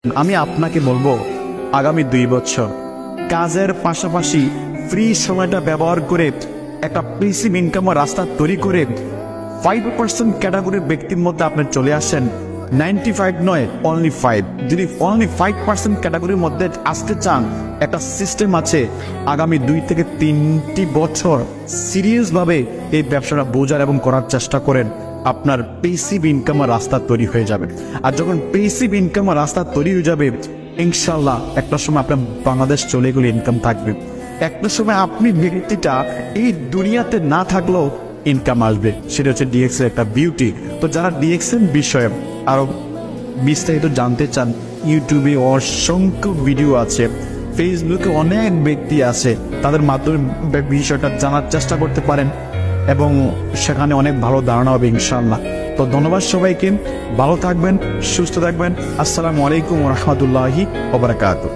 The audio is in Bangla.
আমি আপনাকে বলবো আগামী 2 বছর কাজের পাশাপাশি ফ্রি সময়টা ব্যবহার করে একটা প্যাসিভ ইনকামের রাস্তা তৈরি করে 5% ক্যাটাগরির ব্যক্তির মধ্যে আপনি চলে আসেন। 95 নয়, অনলি 5। যদি অনলি 5% ক্যাটাগরির মধ্যে আসতে চান, একটা সিস্টেম আছে। আগামী 2 থেকে 3টি বছর সিরিয়াসভাবে এই ব্যবসাটা বোঝার এবং করার চেষ্টা করেন, আপনার প্যাসিভ ইনকামের রাস্তা তৈরি হয়ে যাবে। আর যখন প্যাসিভ ইনকামের রাস্তা তৈরি হয়ে যাবে, ইনশাল্লাহ একটা সময় আপনার বাংলাদেশ চলে গেলে ইনকাম থাকবে। একটা সময় আপনি ব্যক্তিটা এই দুনিয়াতে না থাকলেও ইনকাম আসবে। সেটা হচ্ছে ডিএক্স এর একটা বিউটি। তো যারা ডিএক্স এর বিষয়ে আরো বিস্তারিত জানতে চান, ইউটিউবে অসংখ্য ভিডিও আছে, ফেসবুকে অনেক ব্যক্তি আছে, তাদের মাধ্যমে বিষয়টা জানার চেষ্টা করতে পারেন এবং সেখানে অনেক ভালো ধারণা হবে ইনশাআল্লাহ। তো ধন্যবাদ সবাইকে, ভালো থাকবেন, সুস্থ থাকবেন। আসসালামু আলাইকুম ওয়া রাহমাতুল্লাহি ওয়া বারাকাতুহু।